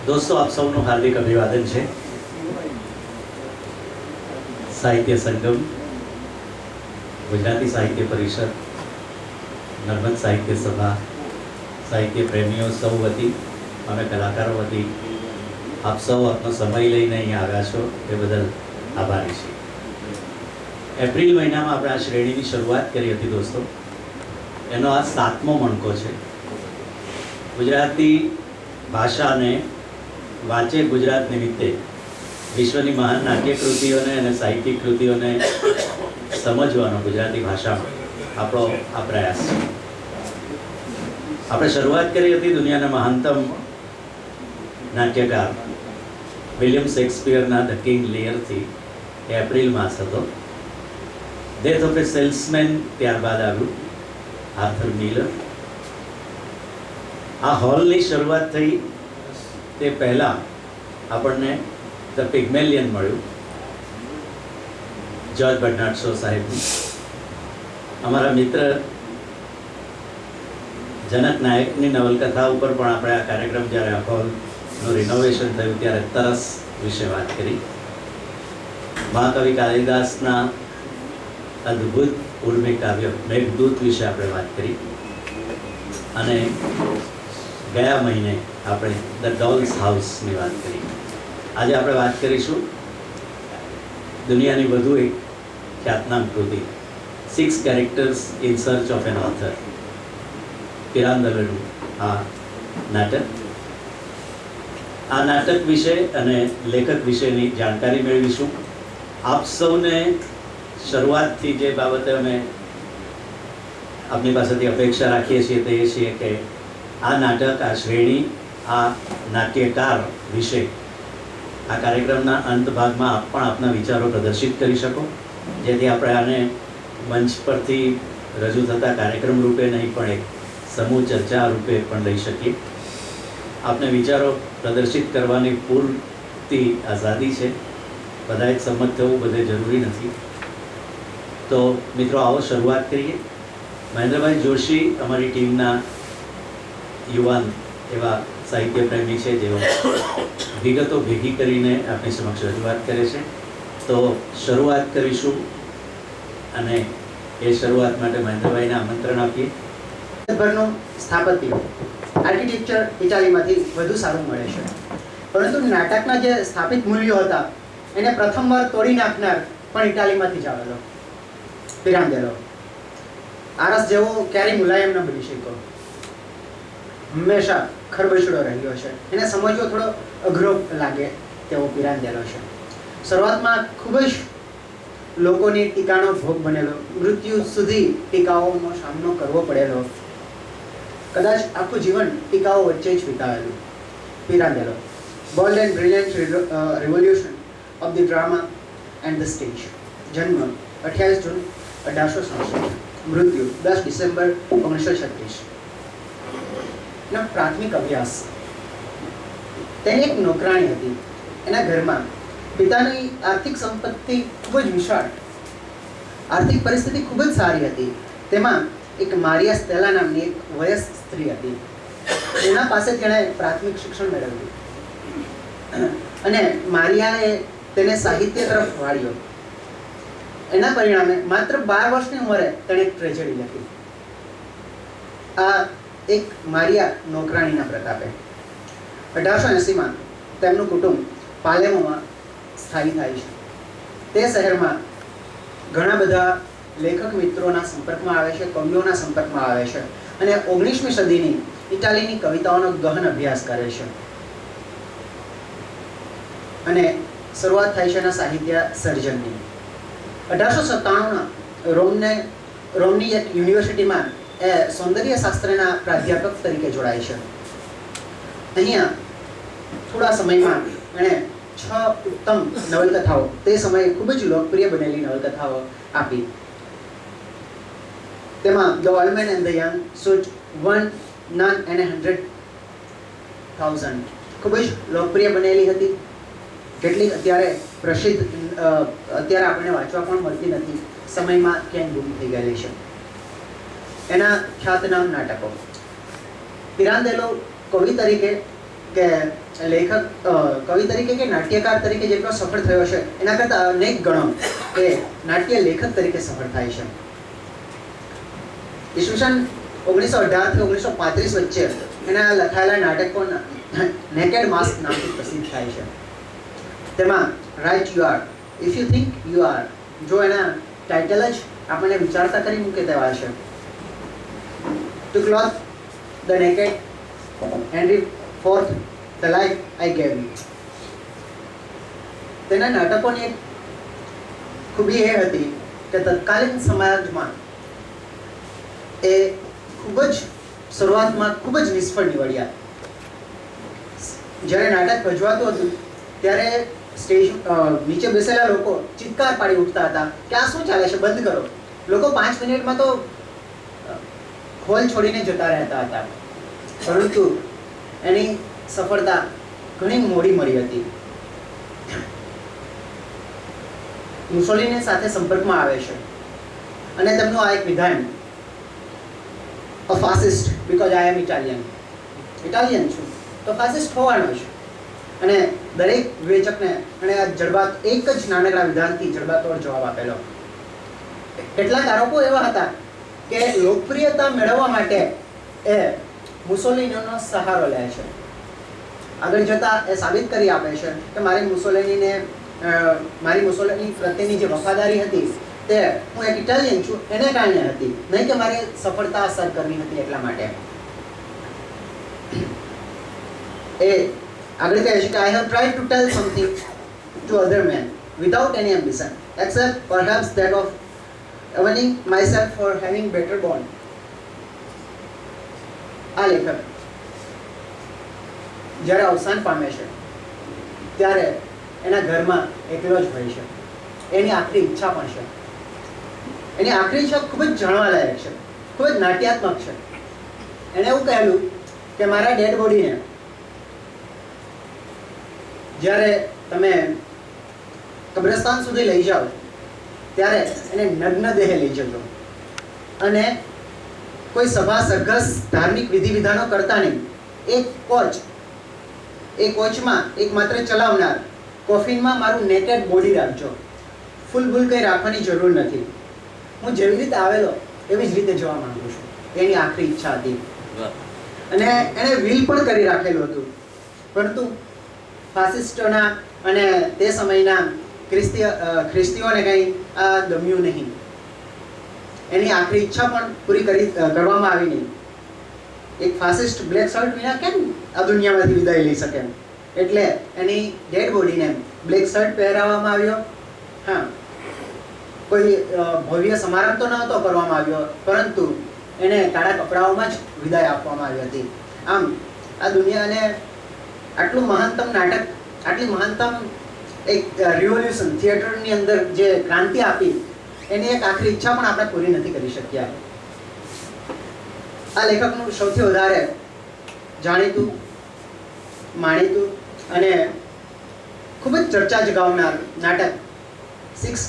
दोस्तों, आप सबનું हार्दिक अभिवादन है। साहित्य संगम, गुजराती साहित्य परिषद, नर्मद साहित्य सभा, साहित्य प्रेमीओ सौ वती अमे कलाकारों वती आप सौ आपनो समय लईने અહીં આવ્યા છો એ બદલ આભારી છીએ। એપ્રિલ મહિનામાં આપણે આ શ્રેણીની શરૂઆત કરી હતી દોસ્તો। એનો આ 7મો મણકો છે। ગુજરાતી ભાષાને વાંચે ગુજરાત નિમિત્તે વિશ્વની મહાન નાટ્ય કૃતિઓને અને સાહિત્યિક કૃતિઓને સમજવાનો ગુજરાતી ભાષામાં આપણો આ પ્રયાસ છે। આપણે શરૂઆત કરી હતી દુનિયાના મહાનતમ નાટ્યકાર વિલિયમ શેક્સપિયરના ધ કિંગ લિયરથી। એપ્રિલ માસ હતો। ડેથ ઓફ એ સેલ્સમેન ત્યારબાદ આવ્યું આર્થર મિલર। આ હોલની શરૂઆત થઈ તે પહેલાં આપણને ધ પિગ્મેલિયન મળ્યું જ્યોર્જ બર્નાર્ડ શો સાહેબનું। અમારા મિત્ર જનક નાયકની નવલકથા ઉપર પણ આપણે આ કાર્યક્રમ જ્યારે આ હોલનું રિનોવેશન થયું ત્યારે તરસ વિશે વાત કરી। મહાકવિ કાલિદાસના અદ્ભુત ઉર્મી કાવ્ય મેઘદૂત વિશે આપણે વાત કરી અને ગયા મહિને આપણે ધ ડોલ્સ હાઉસની વાત કરી। આજે આપણે વાત કરીશું દુનિયાની વધુ એક ખ્યાતનામ કૃતિ 6 characters in search of an author, પિરાંદલનું આ નાટક। આ નાટક વિશે અને લેખક વિશેની જાણકારી મેળવીશું। આપ સૌને શરૂઆતથી જે બાબતે અમે આપની પાસેથી અપેક્ષા રાખીએ છીએ તે એ છીએ કે આ નાટક, આ શ્રેણી, આ નાટ્યકાર વિશે આ કાર્યક્રમના અંત ભાગમાં આપ પણ આપના વિચારો પ્રદર્શિત કરી શકો, જેથી આપણે આને મંચ પરથી રજૂ થતા કાર્યક્રમ રૂપે નહીં પણ એક સમૂહ ચર્ચા રૂપે પણ લઈ શકીએ। આપને વિચારો પ્રદર્શિત કરવાની પૂરતી આઝાદી છે। બધાએ જ સંમત થવું બધે જરૂરી નથી। તો મિત્રો, આવો શરૂઆત કરીએ। મહેન્દ્રભાઈ જોશી અમારી ટીમના યુવાન એવા સાહિત્ય પ્રેમી છે જેઓ વિગતો ભેગી કરીને આપણી સમક્ષ રજૂઆત કરે છે। તો શરૂઆત કરીશું અને એ શરૂઆત માટે મહેન્દ્રભાઈને આમંત્રણ આપીએ। ભારતભરનું સ્થાપત્ય આર્કિટેક્ચર ઇટાલીમાંથી વધુ સારું મળે છે, પરંતુ નાટકના જે સ્થાપિત મૂલ્યો હતા એને પ્રથમવાર તોડી નાખનાર પણ ઇટાલીમાંથી જ આવેલો પિરાન્દેલો। આરસ જેવો ક્યારેય મુલાયમ ન બની શક્યો, હંમેશા ખરબચડો રહ્યો છે। એને સમજવો થોડો અઘરો લાગે તેવો પિરાન્દેલો છે। શરૂઆતમાં ખૂબ જ લોકોની ટીકાનો ભોગ બનેલો, મૃત્યુ સુધી ટીકાઓનો સામનો કરવો પડેલો, કદાચ આખું જીવન ટીકાઓ વચ્ચે જ વિતાવેલું Pirandello. Bold and brilliant revolution of the drama and the stage. જન્મ 28 જૂન 1867, મૃત્યુ 10 ડિસેમ્બર 1936। એનો પ્રાથમિક અભ્યાસ, તેની એક નોકરાણી હતી। એના ઘરમાં પિતાની આર્થિક સંપત્તિ ખૂબ જ વિશાળ, આર્થિક પરિસ્થિતિ ખૂબ જ સારી હતી। તેમાં એક મારિયા સ્ટેલા નામની એક વયસ્ક સ્ત્રી હતી। એના પાસેથી એણે પ્રાથમિક શિક્ષણ મેળવ્યું અને મારિયાએ તેને સાહિત્ય તરફ વાળ્યો। એના પરિણામે માત્ર 12 વર્ષની ઉંમરે તેણે એક ટ્રેજેડી લખી। આ એક મારિયા નોકરાણીના પ્રતાપે 1880માં તેમનું કુટુંબ પાલેમોમાં સ્થાયી થાય છે। તે શહેરમાં ઘણા બધા લેખક મિત્રોના સંપર્કમાં આવે છે, કવિઓના સંપર્કમાં આવે છે અને 19મી સદીની ઇટાલીની કવિતાઓનો ગહન અભ્યાસ કરે છે અને શરૂઆત થાય છે એના સાહિત્ય સર્જનની। 1897માં રોમની એક યુનિવર્સિટીમાં એ સૌંદર્ય શાસ્ત્રના પ્રાધ્યાપક તરીકે જોડાય છે। અહીંયા થોડા સમયમાં એણે 6 ઉત્તમ નવલકથાઓ, તે સમયે ખૂબ જ લોકપ્રિય બનેલી નવલકથાઓ આપી। તેમાં the old man and the young, suit, one, none and 100,000 ખૂબ જ લોકપ્રિય બનેલી હતી। કેટલીક અત્યારે પ્રસિદ્ધ, અત્યારે આપણને વાંચવા પણ મળતી નથી, સમયમાં ક્યાંય ગુમ થઈ ગયેલી છે। એના ખ્યાતનામ નાટકો, પિરાન્દેલો કવિ તરીકે કે લેખક કવિ તરીકે કે નાટ્યકાર તરીકે જેટલો સફળ થયો છે એના કરતાં અનેક ગણો એ નાટ્ય લેખક તરીકે સફળ થાય છે. ઈસવીસન 1918 થી 1935 વચ્ચે એના લખાયેલા નાટકો નેકેડ માસ્ક નામથી પ્રસિદ્ધ થાય છે. તેમાં right you are, if you think you are, જો એના ટાઇટલ જ આપણને વિચારતા કરી મૂકે તેવા છે. To clothe the naked, Henry fourth, the life I gave you. તેના નાટકોની એક ખૂબી એ હતી કે તત્કાલીન સમાજમાં એ ખૂબ જ શરૂઆતમાં ખૂબ જ નિષ્ફળ નીવડ્યા. જ્યારે નાટક ભજવાતું હતું ત્યારે સ્ટેજ નીચે બેસેલા લોકો ચિત્કાર પાડી ઉઠતા હતા કે આ શું ચાલે છે, બંધ કરો. લોકો 5 મિનિટમાં તો હોલ છોડીને જતા રહેતા હતા. પરંતુ એની સફળતા ઘણી મોડી મળી હતી. મુસોલિની સાથે સંપર્કમાં આવે છે અને તેમનું આ એક વિધાન, a fascist because I am Italian, Italian છું તો ફાસિસ્ટ હોવાનો છે. અને દરેક વિવેચકને અને આ એક જ નાનકડા વિધાનથી જડબાતોડ જવાબ આપેલો. કેટલાક આરોપો એવા હતા કે લોકપ્રિયતા મેળવવા માટે એ મુસોલિનીનો સહારો લે છે. આગળ જતા એ સાબિત કરી આપે છે કે મારી મુસોલિની પ્રત્યેની જે વફાદારી હતી તે હું એક ઇટાલિયન છું એને કારણે હતી, નહીં કે મારે સફળતા હાંસલ કરવી હતી એટલા માટે. એ આગળ કહે છે કે I have tried to tell something to other man without any ambition except perhaps that of earning myself for having better bond. આ લેખક જ્યારે અવસાન પામે છે ત્યારે એના ઘરમાં એકલો જ હોય છે. એની આખરી ઈચ્છા પણ છે. એની આખરી ઈચ્છા ખૂબ જ જાણવાલાયક છે, ખૂબ જ નાટ્યાત્મક છે. એણે એવું કહેલું કે મારા ડેડ બોડીને જ્યારે તમે કબ્રસ્તાન સુધી લઈ જાઓ ત્યારે એને નગ્ન દેહે લઈ જજો અને કોઈ સભા સરઘસ ધાર્મિક વિધિ વિધાનો કરતા નહીં. એક કોચમાં એક માત્ર ચલાવનાર કોફિનમાં મારું નેકેડ બોડી રાખજો. ફૂલ કંઈ રાખવાની જરૂર નથી. હું જેવી રીતે આવેલો એવી જ રીતે જવા માંગુ છું. એની આખરી ઈચ્છા હતી અને એણે વિલ પણ કરી રાખેલું હતું. પરંતુ ફાસિસ્ટોના અને તે સમયના ખ્રિસ્તીઓને કંઈ આ ગમ્યું નહીં. એની આખરી ઈચ્છા પણ પૂરી કરવામાં આવી નહીં. એક ફાસિસ્ટ બ્લેક શર્ટ વિના કેમ આ દુનિયામાંથી વિદાય લઈ શકે? એટલે એની ડેડ બોડીને બ્લેક શર્ટ પહેરાવવામાં આવ્યો. હા, કોઈ ભવ્ય સમારંભ તો નહોતો કરવામાં આવ્યો, પરંતુ એને કાળા કપડાઓમાં જ વિદાય આપવામાં આવી હતી. આમ આ દુનિયાને આટલું મહાનતમ નાટક, આટલી મહાનતમ એક રિવોલ્યુશન થિયેટરની અંદર જે ક્રાંતિ આપી એની એક આખરી ઈચ્છા પણ આપણે પૂરી નથી કરી શક્યા. આ લેખકનું સૌથી વધારે જાણીતું, માણીતું અને ખૂબ જ ચર્ચા જગાવનાર નાટક six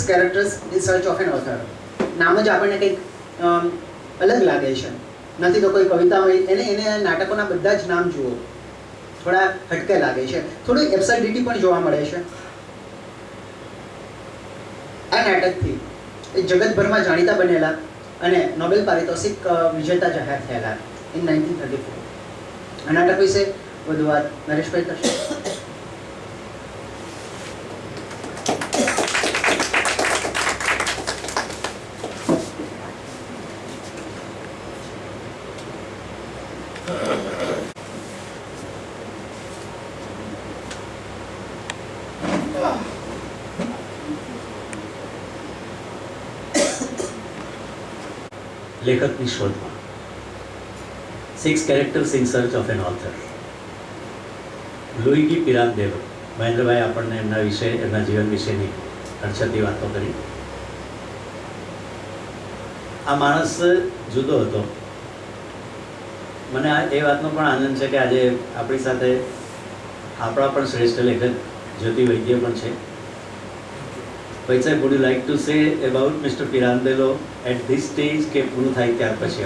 characters in search of an author. નામ જ આપણને કંઈક અલગ લાગે છે. નથી તો કોઈ કવિતા હોય એને નાટકોના બધા જ નામ જુઓ થોડા હટકે લાગે છે, થોડી એબ્સર્ડિટી પણ જોવા મળે છે. આ નાટકથી એ જગતભરમાં જાણીતા બનેલા અને નોબેલ પારિતોષિક વિજેતા જાહેર થયેલા ઇન 1934. આ નાટક વિશે વધુ વાત નરેશભાઈ કરશે. લેખકની શોધમાં 6 characters in search of an author. Luigi Pirandello. Mahendrabhai આપણને એમના વિશે, એમના જીવન વિશેની અડચતી વાતો કરી. આ માણસ જુદો હતો. મને એ વાતનો પણ આનંદ છે કે આજે આપણી સાથે આપણા પણ શ્રેષ્ઠ લેખક જ્યોતિ વૈદ્ય પણ છે. But sir, would you like to say about Mr. Pirandello at this stage કે પૂરું થાય ત્યાર પછી?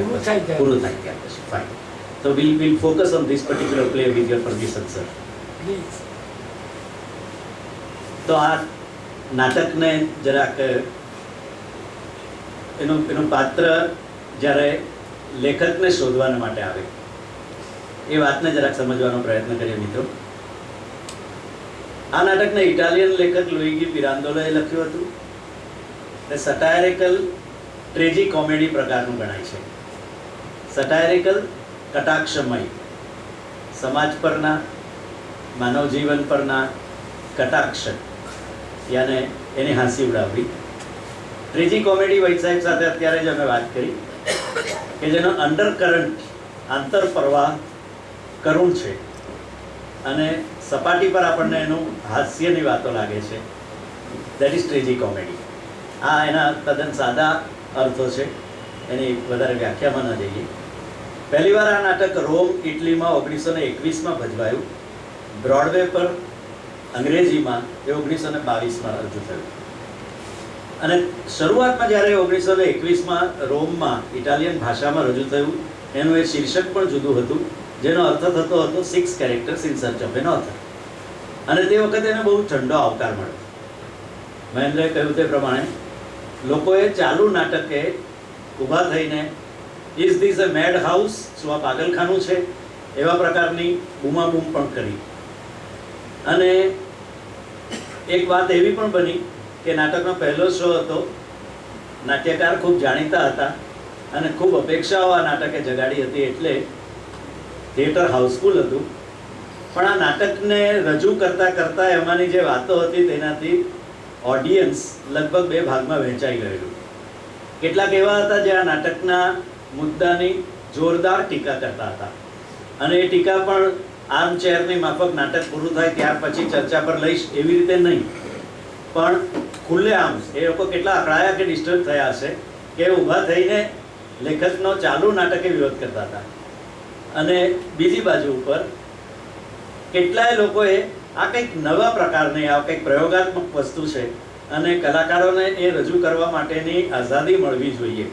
પૂરું થાય ત્યાર પછી. ફાઇન. તો તો we'll focus on this particular play with your permission, sir. તો આ નાટકને જરાક એનું પાત્ર જ્યારે લેખકને શોધવાના માટે આવે એ વાતને જરાક સમજવાનો પ્રયત્ન કરીએ મિત્રો. આ નાટકને ઇટાલિયન લેખક લુઈગી પિરાન્દોલોએ લખ્યું હતું. તે સટાયરિકલ ટ્રેજી કોમેડી પ્રકારનું ગણાય છે. સટાયરિકલ કટાક્ષમય, સમાજ પરના, માનવ જીવન પરના કટાક્ષ યાને એની હાંસી ઉડાવવી. ટ્રેજી કોમેડી વૈદ સાહેબ સાથે અત્યારે જ અમે વાત કરી કે જેનો અંડરકરન્ટ આંતર પ્રવાહ કરુણ છે અને સપાટી પર આપણને એનું હાસ્યની વાતો લાગે છે. That is tragicomedy. આ એના તદ્દન સાદા અર્થો છે, એની વધારે વ્યાખ્યામાં ન જઈએ. પહેલીવાર આ નાટક રોમ, ઇટલીમાં 1921માં ભજવાયું. બ્રોડવે પર અંગ્રેજીમાં એ 1922માં રજૂ થયું. અને શરૂઆતમાં જ્યારે 1921માં રોમમાં ઇટાલિયન ભાષામાં રજૂ થયું, એનું એ શીર્ષક પણ જુદું હતું, જેનો અર્થ થતો હતો 6 characters in search of an author. અને તે વખતે એને બહુ ઠંડો આવકાર મળ્યો. મહેન્દ્રએ કહ્યું તે પ્રમાણે લોકોએ ચાલુ નાટકે ઊભા થઈને is this a made house, શું આ પાગલખાનું છે, એવા પ્રકારની બૂમાબૂમ પણ કરી. અને એક વાત એવી પણ બની કે નાટકનો પહેલો શો હતો. નાટ્યકાર ખૂબ જાણીતા હતા અને ખૂબ અપેક્ષાઓ આ નાટકે જગાડી હતી, એટલે થિયેટર હાઉસફુલ હતું. પણ આ નાટકને રજૂ કરતાં કરતાં એમાંની જે વાતો હતી તેનાથી ઓડિયન્સ લગભગ 2 ભાગમાં વહેંચાઈ ગયેલું. કેટલાક એવા હતા જે આ નાટકના મુદ્દાની જોરદાર ટીકા કરતા હતા અને એ ટીકા પણ આર્મચેરની માફક નાટક પૂરું થાય ત્યાર પછી ચર્ચા પર લઈશ એવી રીતે નહીં, પણ ખુલ્લેઆમ એ લોકો કેટલા અકળાયા કે ડિસ્ટર્બ થયા હશે કે ઊભા થઈને લેખકનો ચાલુ નાટકે વિરોધ કરતા હતા. અને બીજી બાજુ ઉપર કેટલાય લોકોએ આ કંઈક નવા પ્રકારની, આ કંઈક પ્રયોગાત્મક વસ્તુ છે અને કલાકારોને એ રજૂ કરવા માટેની આઝાદી મળવી જોઈએ.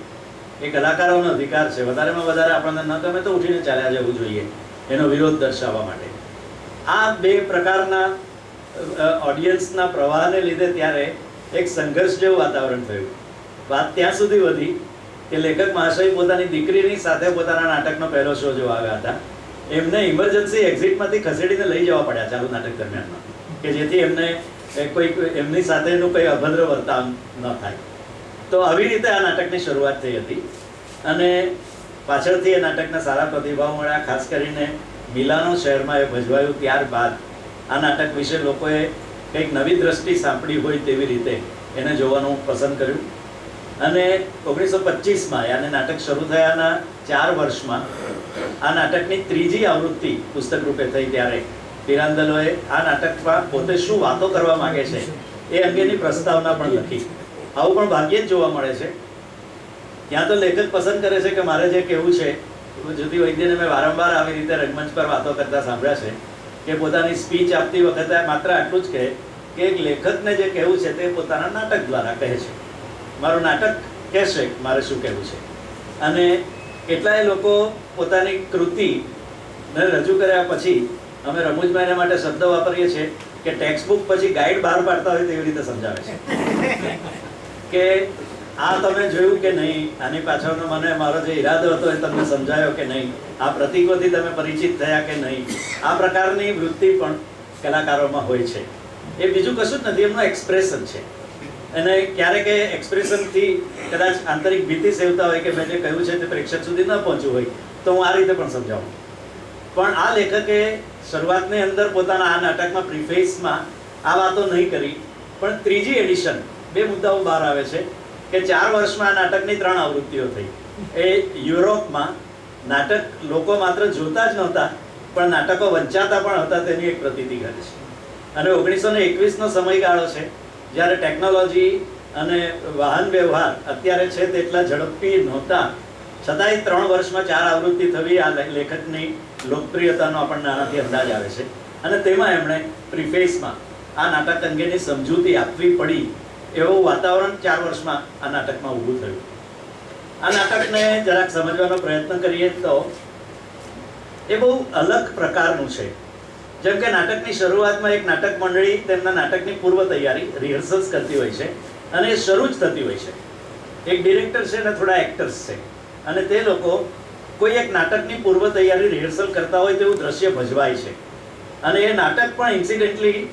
એ કલાકારોનો અધિકાર છે, વધારેમાં વધારે આપણને ન ગમે તો ઉઠીને ચાલ્યા જવું જોઈએ એનો વિરોધ દર્શાવવા માટે. આ 2 પ્રકારના ઓડિયન્સના પ્રવાહને લીધે ત્યારે એક સંઘર્ષ જેવું વાતાવરણ થયું. વાત ત્યાં સુધી વધી કે લેખક મહાશય પોતાની દીકરીની સાથે પોતાના નાટકનો પહેલો શો જોવા આવ્યા હતા. એમને ઇમરજન્સી એક્ઝિટમાંથી ખસેડીને લઈ જવા પડ્યા ચાલુ નાટક દરમિયાનમાં, કે જેથી એમને કોઈ એમની સાથેનું કંઈ અભદ્ર વર્તાવ ન થાય. તો આવી રીતે આ નાટકની શરૂઆત થઈ હતી અને પાછળથી એ નાટકના સારા પ્રતિભાવ મળ્યા. ખાસ કરીને મિલાનો શહેરમાં એ ભજવાયું ત્યારબાદ આ નાટક વિશે લોકોએ કંઈક નવી દ્રષ્ટિ સાંપડી હોય તેવી રીતે એને જોવાનું પસંદ કર્યું. અને 1925માં યાને નાટક શરૂ થયાના 4 વર્ષમાં આ નાટકની 3જી આવૃત્તિ પુસ્તક રૂપે થઈ. ત્યારે પિરાન્દલોએ આ નાટકમાં પોતે શું વાતો કરવા માંગે છે એ અંગેની પ્રસ્તાવના પણ લખી. આવું પણ ભાગ્યે જ જોવા મળે છે. ત્યાં તો લેખક પસંદ કરે છે કે મારે જે કહેવું છે, જ્યોતિ વૈદ્યને મેં વારંવાર આવી રીતે રંગમંચ પર વાતો કરતા સાંભળ્યા છે કે પોતાની સ્પીચ આપતી વખતે માત્ર આટલું જ કહે કે એક લેખકને જે કહેવું છે તે પોતાના નાટક દ્વારા કહે છે. મારું નાટક કહેશે મારે શું કહેવું છે. અને કેટલાય લોકો પોતાની કૃતિને રજૂ કર્યા પછી અમે રમૂજમાં એના માટે શબ્દ વાપરીએ છીએ કે ટેક્સ્ટ બુક પછી ગાઈડ બહાર પાડતા હોય તેવી રીતે સમજાવે છે કે આ તમે જોયું કે નહીં, આની પાછળનો મને મારો જે ઈરાદો હતો એ તમને સમજાયો કે નહીં, આ પ્રતીકોથી તમે પરિચિત થયા કે નહીં. આ પ્રકારની વૃત્તિ પણ કલાકારોમાં હોય છે. એ બીજું કશું જ નથી, એમનું એક્સપ્રેશન છે. અને ક્યારેક એ એક્સપ્રેશનથી કદાચ આંતરિક ભીતિ સેવતા હોય કે મેં જે કહ્યું છે તે પ્રેક્ષક સુધી ન પહોંચ્યું હોય તો હું આ રીતે પણ સમજાવું. પણ આ લેખકે શરૂઆતની અંદર પોતાના આ નાટકમાં પ્રિફેસમાં આ વાતો નહીં કરી, પણ 3જી એડિશન 2 મુદ્દાઓ બહાર આવે છે કે 4 વર્ષમાં આ નાટકની 3 આવૃત્તિઓ થઈ. એ યુરોપમાં નાટક લોકો માત્ર જોતા જ નહોતા પણ નાટકો વંચાતા પણ હતા તેની એક પ્રતીતિ કરે છે. અને 1921નો સમયગાળો છે જ્યારે ટેકનોલોજી અને વાહન વ્યવહાર અત્યારે છે તેટલા ઝડપી નહોતા, છતાંય 3 વર્ષમાં 4 આવૃત્તિ થવી આ લેખકની લોકપ્રિયતાનો આપણને આનાથી અંદાજ આવે છે. અને તેમાં એમણે પ્રિફેસમાં આ નાટક અંગેની સમજૂતી આપવી પડી એવું વાતાવરણ 4 વર્ષમાં આ નાટકમાં ઊભું થયું. આ નાટકને જરાક સમજવાનો પ્રયત્ન કરીએ તો એ બહુ અલગ પ્રકારનું છે. જેમ કે નાટકની શરૂઆતમાં એક નાટક મંડળી તેમના નાટકની પૂર્વ તૈયારી રિહર્સલ્સ કરતી હોય છે અને એ શરૂ જ થતી હોય છે. એક ડિરેક્ટર છે અને થોડા એક્ટર્સ છે અને તે લોકો કોઈ એક નાટકની પૂર્વ તૈયારી રિહર્સલ કરતા હોય તેવું દ્રશ્ય ભજવાય છે. અને એ નાટક પણ ઇન્સિડેન્ટલી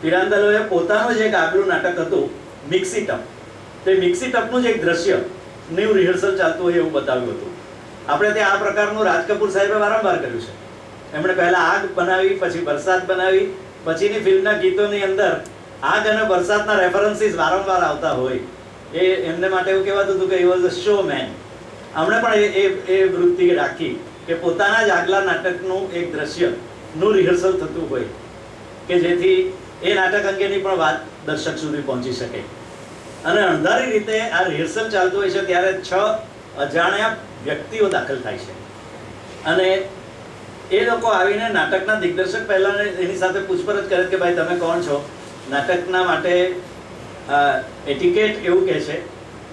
પિરાન્દાલોએ પોતાનું જ એક આગલું નાટક હતું મિક્સી ટપ, તે મિક્સી ટપનું જ એક દ્રશ્યનું રિહર્સલ ચાલતું હોય એવું બતાવ્યું હતું. આપણે ત્યાં આ પ્રકારનું રાજ કપૂર સાહેબે વારંવાર કર્યું છે. એમણે પહેલા આગ બનાવી, પછી વરસાદ બનાવી, પછીની ફિલ્મના ગીતોની અંદર આગ અને વરસાદના રેફરન્સીસ વારંવાર આવતા હોય. એ એમને માટે એવું કહેવાતું હતું કે he was a showman. હમણે પણ એ વૃત્તિ રાખી કે પોતાના જ આગલા નાટકનું એક દ્રશ્યનું રિહર્સલ થતું હોય કે જેથી એ નાટક અંગેની પણ વાત દર્શક સુધી પહોંચી શકે. અને અણધારી રીતે આ રિહર્સલ ચાલતું હોય છે ત્યારે 6 અજાણ્યા વ્યક્તિઓ દાખલ થાય છે અને એ લોકો આવીને નાટકના દિગ્દર્શક પહેલા એની સાથે પૂછપરછ કરે કે ભાઈ તમે કોણ છો. નાટકના માટે એટિકેટ એવું કહે છે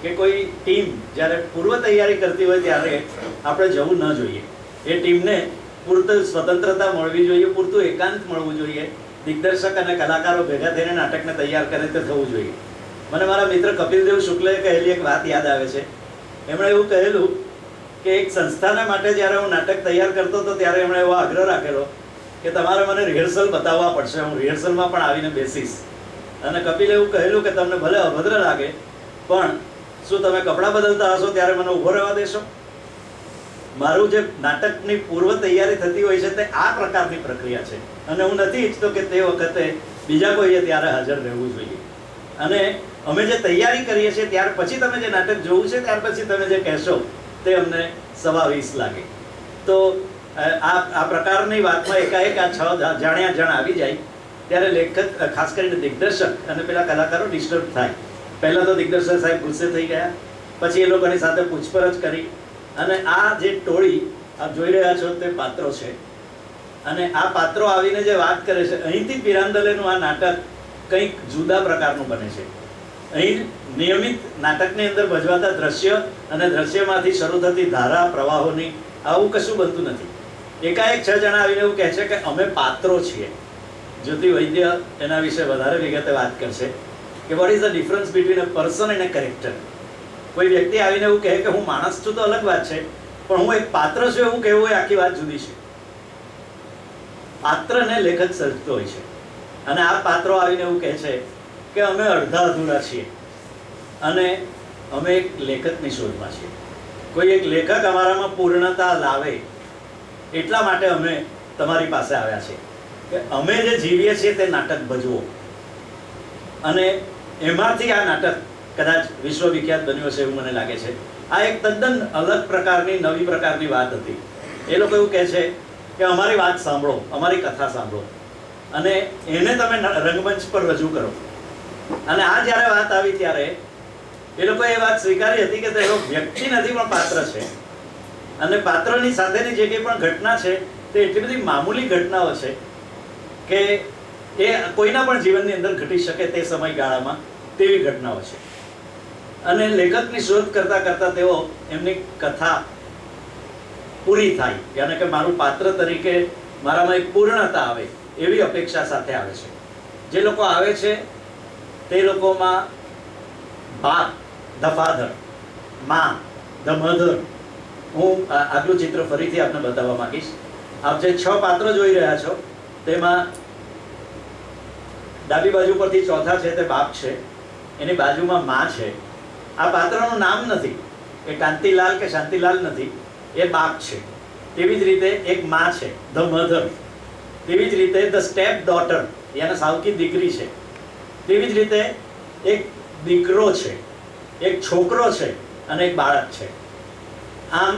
કે કોઈ ટીમ જ્યારે પૂર્વ તૈયારી કરતી હોય ત્યારે આપણે જવું ન જોઈએ. એ ટીમને પૂરતી સ્વતંત્રતા મળવી જોઈએ, પૂરતું એકાંત મળવું જોઈએ. દિગ્દર્શક અને કલાકારો ભેગા થઈને નાટકને તૈયાર કરે તે થવું જોઈએ. મને મારા મિત્ર કપિલદેવ શુક્લે કહેલી એક વાત યાદ આવે છે. એમણે એવું કહેલું કે એક સંસ્થાના માટે જ્યારે હું નાટક તૈયાર કરતો હતો ત્યારે એમણે એવો આગ્રહ રાખેલો કે તમારે મને રિહર્સલ બતાવવા પડશે, હું રિહર્સલમાં પણ આવીને બેસીશ. અને કપિલે એવું કહેલું કે તમને ભલે અભદ્ર લાગે પણ શું તમે કપડાં બદલતા હશો ત્યારે મને ઊભો રહેવા દેશો? મારું જે નાટકની પૂર્વ તૈયારી થતી હોય છે તે આ પ્રકારની પ્રક્રિયા છે અને હું નથી ઈચ્છતો કે તે વખતે બીજા કોઈએ ત્યારે હાજર રહેવું જોઈએ. અને અમે જે તૈયારી કરીએ છીએ ત્યાર પછી તમે જે નાટક જોવું છે ત્યાર પછી તમે જે કહેશો તે અમને 20 લાગે. તો આ પ્રકારની વાતમાં એકાએક આ 6 જાણ્યા જણ આવી જાય ત્યારે લેખક, ખાસ કરીને દિગ્દર્શક અને પેલા કલાકારો ડિસ્ટર્બ થાય. પહેલા તો દિગ્દર્શક સાહેબ ગુસ્સે થઈ ગયા, પછી એ લોકોની સાથે પૂછપરછ કરી અને આ જે ટોળી આપ જોઈ રહ્યા છો તે પાત્રો છે અને આ પાત્રો આવીને જે વાત કરે છે, અહીંથી પિરાન્દલેનું આ નાટક કંઈક જુદા પ્રકારનું બને છે. અહીં નિયમિત નાટકની અંદર ભજવાતા દ્રશ્ય અને દ્રશ્યમાંથી શરૂ થતી ધારા પ્રવાહોની આવું કશું બનતું નથી. એકાએક 6 જણા આવીને એવું કહે છે કે અમે પાત્રો છીએ. જ્યોતિ વૈદ્ય એના વિશે વધારે વિગતે વાત કરશે કે what is the difference between a person and a character. કોઈ વ્યક્તિ આવીને એવું કહે કે હું માણસ છું તો અલગ વાત છે, પણ હું એક પાત્ર છું એવું કહેવું એ આખી વાત જુદી છે. પાત્રને લેખક સર્જતો હોય છે અને આ પાત્રો આવીને એવું કહે છે કે અમે અડધા અધૂરા છીએ અને અમે એક લેખકની શોધમાં છીએ. કોઈ એક લેખક અમારામાં પૂર્ણતા લાવે એટલા માટે અમે તમારી પાસે આવ્યા છીએ કે અમે જે જીવીએ છીએ તે નાટક ભજવો. અને એમાંથી આ નાટક કદાચ વિશ્વવિખ્યાત બન્યો છે એવું મને લાગે છે. આ એક તદ્દન અલગ પ્રકારની, નવી પ્રકારની વાત હતી. એ લોકો એવું કહે છે કે અમારી વાત સાંભળો, અમારી કથા સાંભળો અને એને તમે રંગમંચ પર રજૂ કરો. અને આ જ્યારે વાત આવી ત્યારે એ લોકોએ એ વાત સ્વીકારી હતી કે તેઓ વ્યક્તિ નથી પણ પાત્ર છે અને પાત્રની સાથેની જે કંઈ પણ ઘટના છે તે એટલી બધી મામૂલી ઘટનાઓ છે કે એ કોઈના પણ જીવનની અંદર ઘટી શકે તે સમયગાળામાં તેવી ઘટનાઓ છે. અને લેખકની શોધ કરતા કરતા તેઓ એમની કથા પૂરી થાય, યાને કે મારું પાત્ર તરીકે મારામાં એક પૂર્ણતા આવે એવી અપેક્ષા સાથે આવે છે. જે લોકો આવે છે તે લોકોમાં બાપ ધ ફાધર, મા ધ મધર. હું આગલું ચિત્ર ફરીથી આપને બતાવવા માંગીશ. આપ જે 6 પાત્રો જોઈ રહ્યા છો તેમાં ડાબી બાજુ પરથી ચોથા છે તે બાપ છે, એની બાજુમાં મા છે. આ પાત્રનું નામ નથી, એ કાંતિલાલ કે શાંતિલાલ નથી, એ બાપ છે. તેવી જ રીતે એક મા છે, ધ મધર. તેવી જ રીતે ધ સ્ટેપ ડોટર, યાને સાવકી દીકરી છે. તેવી જ રીતે એક દીકરો છે, એક છોકરો છે અને એક બાળક છે. આમ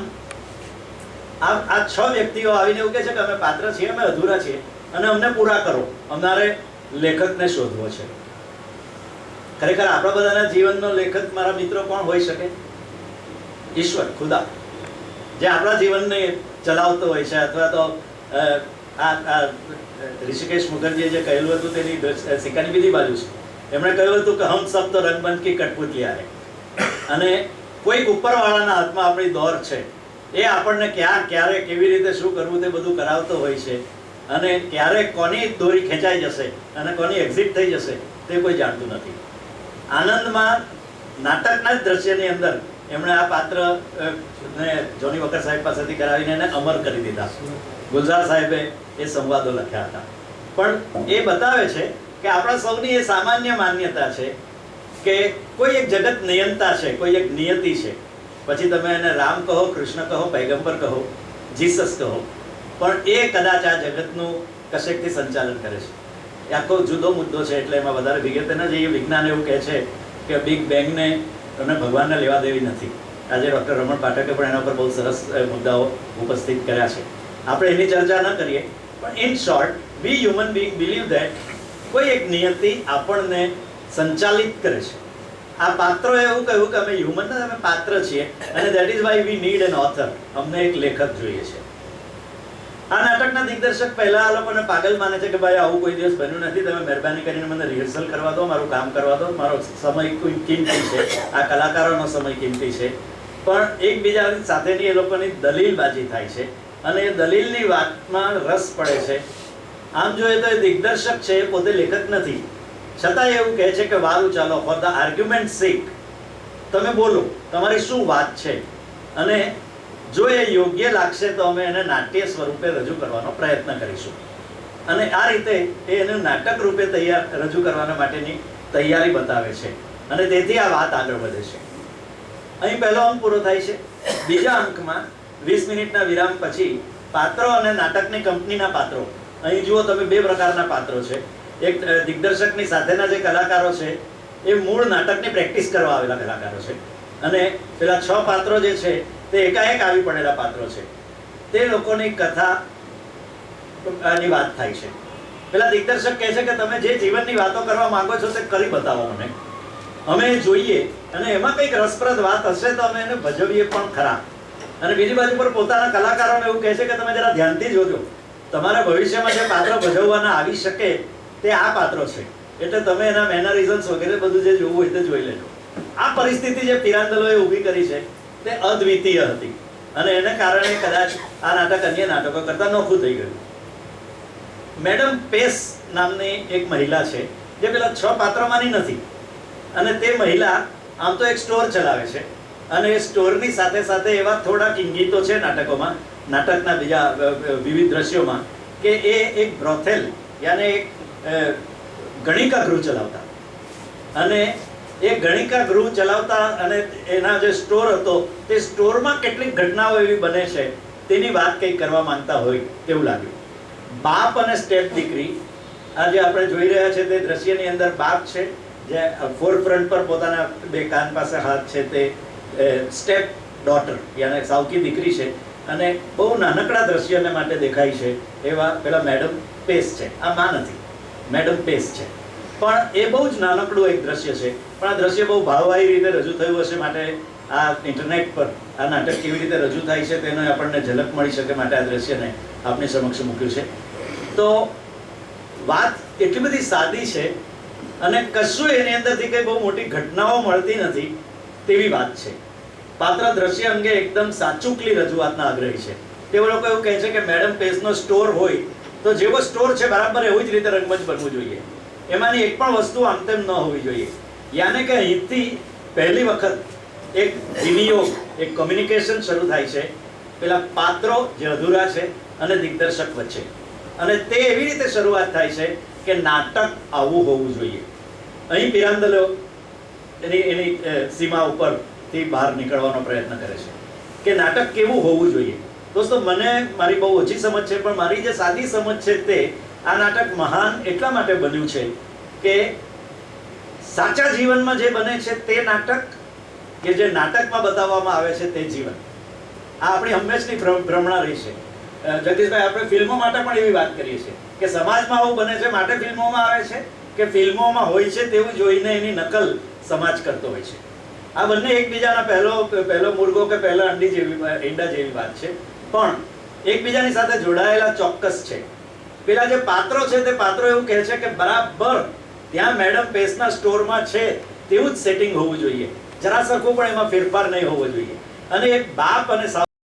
આ 6 વ્યક્તિઓ આવીને એવું કહે છે કે અમે પાત્ર છીએ, અમે અધૂરા છીએ અને અમને પૂરા કરો, અમારે લેખકને શોધવો છે. ખરેખર આપણા બધાના જીવનનો લેખક મારા મિત્રો કોણ હોઈ શકે? ઈશ્વર, ખુદા, જે આપણા જીવનને ચલાવતો હોય છે. અથવા તો આ ઋષિકેશ મુખર્જીએ જે કહેલું હતું તેની સિક્કાની બીજી બાજુ છે. એમણે કહ્યું હતું કે હમ સબ તો રંગમંચ કી કઠપુતલિયા હૈ. અને કોઈક ઉપરવાળાના હાથમાં આપણી દોર છે એ આપણને ક્યાં ક્યારે કેવી રીતે શું કરવું તે બધું કરાવતો હોય છે, અને ક્યારે કોની દોરી ખેંચાઈ જશે અને કોની એક્ઝિટ થઈ જશે તે કોઈ જાણતું નથી. આનંદમાં નાટકના જ દ્રશ્યની અંદર એમણે આ પાત્ર ને જોની વકર સાહેબ પાસેથી કરાવીને એને અમર કરી દીધા. ગુલઝાર સાહેબે એ સંવાદો લખ્યા હતા. પણ એ બતાવે છે કે આપણા સૌની એ સામાન્ય માન્યતા છે કે કોઈ એક જગત નિયંતા છે, કોઈ એક નિયતિ છે. પછી તમે એને રામ કહો, કૃષ્ણ કહો, પૈગંબર કહો, જીસસ કહો, પણ એ કદાચ આ જગતનું કશેકથી સંચાલન કરે છે. એ આખો જુદો મુદ્દો છે, એટલે એમાં વધારે વિગતે ન જઈએ. વિજ્ઞાન એવું કહે છે કે બિગ બેંગને અને ભગવાનને લેવા દેવી નથી. આજે ડૉક્ટર રમણ પાઠકે પણ એના પર બહુ સરસ મુદ્દાઓ ઉપસ્થિત કર્યા છે. આપણે એની ચર્ચા ન કરીએ, પણ in short we human being believe that કોઈ એક નિયતિ આપણને સંચાલિત કરે છે. આ પાત્રો એવું કહ્યું કે અમે હ્યુમન નથી, અમે પાત્ર છીએ, અને that is why we need an author. અમને એક લેખક જોઈએ છે. આ નાટકના દિગ્દર્શક પહેલા આ લોકોને પાગલ માને છે કે ભાઈ આવું કોઈ દિવસ બન્યું નથી, તમે મહેરબાની કરીને મને રિહર્સલ કરવા દો, મારું કામ કરવા દો, મારો સમય કોઈ કિંમતી છે, આ કલાકારોનો સમય કિંમતી છે. પણ એકબીજા સાથેની એ લોકોની દલીલબાજી થાય છે, અને એ દલીલની વાતમાં રસ પડે છે. આમ જોઈએ તો એ દિગ્દર્શક છે, એ પોતે લેખક નથી, છતાં એવું કહે છે કે વારું ચાલો, ફોર ધ આર્ગ્યુમેન્ટ સેક તમે બોલો, તમારી શું વાત છે, અને જો એ યોગ્ય લાગશે તો અમે એને નાટ્ય સ્વરૂપે રજૂ કરવાનો પ્રયત્ન કરીશું. અને આ રીતે એ એને નાટક રૂપે રજૂ કરવાના માટેની તૈયારી બતાવે છે, અને તેથી આ વાત આગળ વધે છે. અહીં પહેલો અંક પૂરો થાય છે. બીજા અંકમાં 20 મિનિટના વિરામ પછી પાત્રો અને નાટકની કંપનીના પાત્રો. અહીં જુઓ તમે, બે પ્રકારના પાત્રો છે. એક દિગ્દર્શકની સાથેના જે કલાકારો છે એ મૂળ નાટકની પ્રેક્ટિસ કરવા આવેલા કલાકારો છે, અને પેલા 6 પાત્રો જે છે તે એકાએક આવી પડેલા પાત્રો છે. તે લોકોની કથાની વાત થાય છે. પેલા દિગ્દર્શક કહે છે કે તમે જે જીવનની વાતો કરવા માંગો છો તે કરી બતાવો મને, અમે જોઈએ, અને એમાં કંઈક રસપ્રદ વાત હશે તો અમે એને ભજવીએ પણ ખરા. અને બીજી બાજુ પર પોતાના કલાકારોને એવું કહે છે કે તમે જરા ધ્યાનથી જોજો, તમારા ભવિષ્યમાં જે પાત્ર ભજવવાના આવી શકે તે આ પાત્રો છે, એટલે તમે એના મેનરિઝમ્સ વગેરે બધું જે જોવું હોય તે જોઈ લેજો. આ પરિસ્થિતિ જે પિરાન્દલોએ ઊભી કરી છે તે અદ્વિતીય હતી, અને એને કારણે કદાચ આ નાટક અન્ય નાટકો કરતાં નોખું થઈ ગયું. મેડમ પેસ નામની એક મહિલા છે જે પેલા 6 પાત્રોમાંની નથી, અને તે મહિલા આમ તો એક સ્ટોર ચલાવે છે, અને એ સ્ટોરની સાથે સાથે એવા થોડાક ઇંગિતો છે નાટકોમાં, નાટકના બીજા વિવિધ દ્રશ્યોમાં, કે એ એક બ્રોથેલ યાને એક ગણિકા ગૃહ ચલાવતા, અને એ ગણિકા ગૃહ ચલાવતા અને એના જે સ્ટોર હતો તે સ્ટોરમાં કેટલીક ઘટનાઓ એવી બને છે તેની વાત કંઈક કરવા માંગતા હોય તેવું લાગ્યું. બાપ અને સ્ટેપ દીકરી, આજે આપણે જોઈ રહ્યા છે તે દ્રશ્યની અંદર બાપ છે જે ફોરફ્રન્ટ પર પોતાના બે કાન પાસે હાથ છે, તે સ્ટેપ ડોટર યાને સાવકી દીકરી છે, અને બહુ નાનકડા દ્રશ્યને માટે દેખાય છે એવા પેલા મેડમ પેસ છે. આ માં નથી, મેડમ પેસ છે, પણ એ બહુ જ નાનકડું એક દ્રશ્ય છે. પણ આ દ્રશ્ય બહુ ભાવવાહી રીતે રજૂ થયું હશે, માટે આ ઇન્ટરનેટ પર આ નાટક કેવી રીતે રજૂ થાય છે તેનો આપણને ઝલક મળી શકે માટે આ દ્રશ્યને આપની સમક્ષ મૂક્યું છે. તો વાત એટલી બધી સાદી છે, અને કશું એની અંદરથી કંઈ બહુ મોટી ઘટનાઓ મળતી નથી તેવી વાત છે. પાત્ર દ્રશ્ય અંગે એકદમ સાચુકલી રજૂઆતના આગ્રહી છે. તેઓ લોકો એવું કહે છે કે મેડમ પેસનો સ્ટોર હોય તો જેવો સ્ટોર છે બરાબર એવી જ રીતે રંગમંચ બનવું જોઈએ, એમાંની એક પણ વસ્તુ આમ તેમ ન હોવી જોઈએ. યાને કે અહીંથી પહેલી વખત એક વિનિયોગ, એક કોમ્યુનિકેશન શરૂ થાય છે પેલા પાત્રો જે અધૂરા છે અને દિગ્દર્શક વચ્ચે, અને તે એવી રીતે શરૂઆત થાય છે કે નાટક આવું હોવું જોઈએ. અહીં પિરાન્દલો એની સીમા ઉપરથી બહાર નીકળવાનો પ્રયત્ન કરે છે કે નાટક કેવું હોવું જોઈએ. દોસ્તો, મને મારી બહુ ઓછી સમજ છે, પણ મારી જે સાદી સમજ છે તે આ નાટક મહાન એટલા માટે બન્યું છે કે સાચા જીવનમાં જે બને છે તે નાટક, કે જે નાટકમાં બતાવવામાં આવે છે તે જીવન, આ આપણી હંમેશની ભ્રમણા રહી છે. જગદીશભાઈ, આપણે ફિલ્મો માટે પણ એવી વાત કરીએ છીએ કે સમાજમાં આવું બને છે માટે ફિલ્મોમાં આવે છે, કે ફિલ્મોમાં હોય છે તેવું જોઈને એની નકલ સમાજ કરતો હોય છે. આ બંને એકબીજાના પહેલો મુર્ગો કે પહેલા ઈંડા જેવી વાત છે, પણ એકબીજાની સાથે જોડાયેલા ચોક્કસ છે. પેલા જે પાત્રો છે તે પાત્રો એવું કહે છે કે બરાબર ત્યાં મેડમ પેસના સ્ટોરમાં છે તેવું જ સેટિંગ હોવું જોઈએ, જરા સરખું પણ એમાં ફેરફાર નહીં હોવો જોઈએ. અને એક બાપ અને